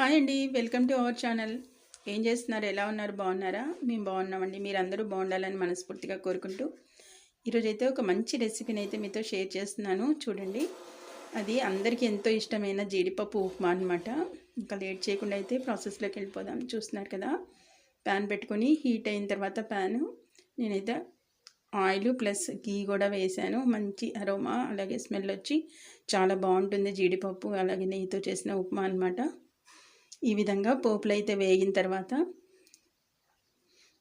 Hi అండి, welcome to our channel. ఏం చేస్తున్నారు? ఎలా ఉన్నారు? బాగున్నారా? మేము బాగున్నామండి. మీరందరూ బాగుండాలని మనస్ఫూర్తిగా కోరుకుంటూ ఈరోజైతే ఒక మంచి రెసిపీని అయితే మీతో షేర్ చేస్తున్నాను. చూడండి, అది అందరికీ ఎంతో ఇష్టమైన జీడిపప్పు ఉప్మా అనమాట. ఇంకా లేట్ చేయకుండా అయితే ప్రాసెస్లోకి వెళ్ళిపోదాం. చూస్తున్నారు కదా, ప్యాన్ పెట్టుకొని హీట్ అయిన తర్వాత నేనైతే ఆయిల్ ప్లస్ గీ కూడా వేసాను. మంచి అరోమా అలాగే స్మెల్ వచ్చి చాలా బాగుంటుంది. జీడిపప్పు అలాగే నెయ్యితో చేసిన ఉప్మా అనమాట. ఈ విధంగా పోపులు అయితే వేగిన తర్వాత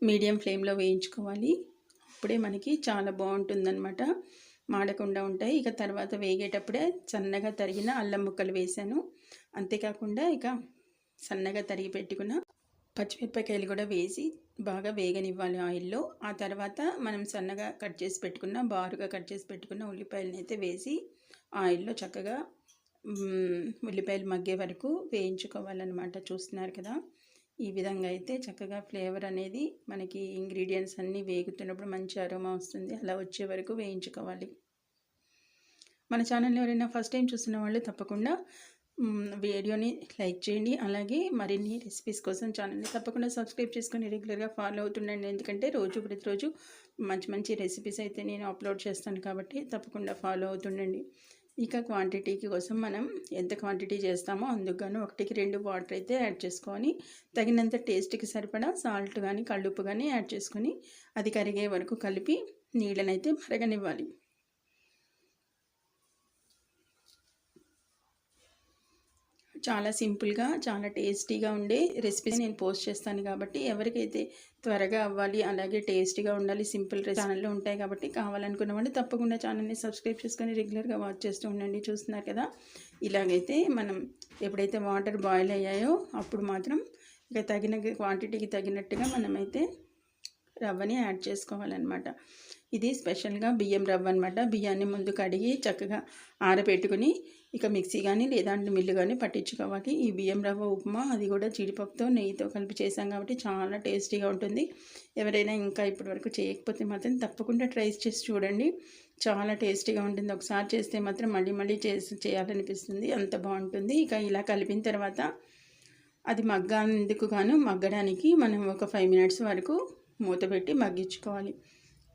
మీడియం ఫ్లేమ్లో వేయించుకోవాలి. అప్పుడే మనకి చాలా బాగుంటుందన్నమాట, మాడకుండా ఉంటాయి. ఇక తర్వాత వేగేటప్పుడే సన్నగా తరిగిన అల్లం ముక్కలు వేసాను. అంతేకాకుండా ఇక సన్నగా తరిగి పెట్టుకున్న పచ్చిమిరపకాయలు కూడా వేసి బాగా వేగనివ్వాలి ఆయిల్లో. ఆ తర్వాత మనం సన్నగా కట్ చేసి పెట్టుకున్న బారుగా కట్ చేసి పెట్టుకున్న ఉల్లిపాయలను అయితే వేసి ఆయిల్లో చక్కగా ఉల్లిపాయలు మగ్గే వరకు వేయించుకోవాలన్నమాట. చూస్తున్నారు కదా, ఈ విధంగా అయితే చక్కగా ఫ్లేవర్ అనేది మనకి ఇంగ్రీడియంట్స్ అన్నీ వేగుతున్నప్పుడు మంచి అరోమా వస్తుంది. అలా వచ్చే వరకు వేయించుకోవాలి. మన ఛానల్ని ఎవరైనా ఫస్ట్ టైం చూస్తున్న వాళ్ళు తప్పకుండా వీడియోని లైక్ చేయండి. అలాగే మరిన్ని రెసిపీస్ కోసం ఛానల్ని తప్పకుండా సబ్స్క్రైబ్ చేసుకొని రెగ్యులర్గా ఫాలో అవుతుండండి. ఎందుకంటే ప్రతిరోజు మంచి మంచి రెసిపీస్ అయితే నేను అప్లోడ్ చేస్తాను కాబట్టి తప్పకుండా ఫాలో అవుతుండండి. ఇక క్వాంటిటీకి కోసం మనం ఎంత క్వాంటిటీ చేస్తామో అందుకు 1కి 2 వాటర్ అయితే యాడ్ చేసుకొని తగినంత టేస్ట్కి సరిపడా సాల్ట్ కానీ కళ్ళుప్పు కానీ యాడ్ చేసుకొని అది కరిగే వరకు కలిపి నీళ్ళనైతే మరగనివ్వాలి. చాలా సింపుల్గా చాలా టేస్టీగా ఉండే రెసిపీస్ నేను పోస్ట్ చేస్తాను కాబట్టి ఎవరికైతే త్వరగా అవ్వాలి అలాగే టేస్టీగా ఉండాలి సింపుల్ ఛానల్లో ఉంటాయి కాబట్టి కావాలనుకున్న వాళ్ళు తప్పకుండా ఛానల్ని సబ్స్క్రైబ్ చేసుకొని రెగ్యులర్గా వాచ్ చేస్తూ ఉండండి. చూస్తున్నారు కదా, ఇలాగైతే మనం ఎప్పుడైతే వాటర్ బాయిల్ అయ్యాయో అప్పుడు మాత్రం ఇక తగిన క్వాంటిటీకి తగినట్టుగా మనమైతే రవ్వని యాడ్ చేసుకోవాలన్నమాట. ఇది స్పెషల్గా బియ్యం రవ్వ అనమాట. బియ్యాన్ని ముందు కడిగి చక్కగా ఆరబెట్టుకుని ఇక మిక్సీ కానీ లేదంటే మిల్లు కానీ పట్టించుకోవాలి. ఈ బియ్యం రవ్వ ఉప్మా అది కూడా జీడిపప్పుతో నెయ్యితో కలిపి చేసాం కాబట్టి చాలా టేస్టీగా ఉంటుంది. ఎవరైనా ఇంకా ఇప్పటివరకు చేయకపోతే మాత్రం తప్పకుండా ట్రై చేసి చూడండి, చాలా టేస్టీగా ఉంటుంది. ఒకసారి చేస్తే మాత్రం మళ్ళీ మళ్ళీ చేయాలనిపిస్తుంది, అంత బాగుంటుంది. ఇక ఇలా కలిపిన తర్వాత అది మగ్గడానికి మనం ఒక 5 మినిట్స్ వరకు మూత పెట్టి మగ్గించుకోవాలి.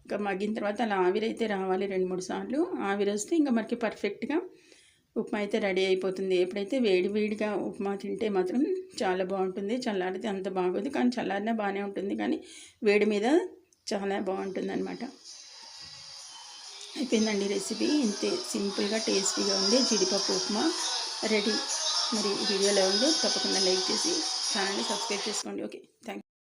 ఇంకా మగ్గిన తర్వాత అలా ఆవిరైతే రావాలి 2-3 సార్లు. ఆవిరి వస్తే ఇంకా మనకి పర్ఫెక్ట్గా ఉప్మా అయితే రెడీ అయిపోతుంది. ఎప్పుడైతే వేడిగా ఉప్మా తింటే మాత్రం చాలా బాగుంటుంది. చల్లారితే అంత బాగోదు, కానీ చల్లారినా బాగానే ఉంటుంది, కానీ వేడి మీద చాలా బాగుంటుంది అనమాట. అయిపోయిందండి రెసిపీ. ఇంతే సింపుల్గా టేస్టీగా ఉండే జీడిపప్పు ఉప్మా రెడీ. మరి వీడియోలో ఉందో తప్పకుండా లైక్ చేసి ఛానల్ని సబ్స్క్రైబ్ చేసుకోండి. Okay, thank you.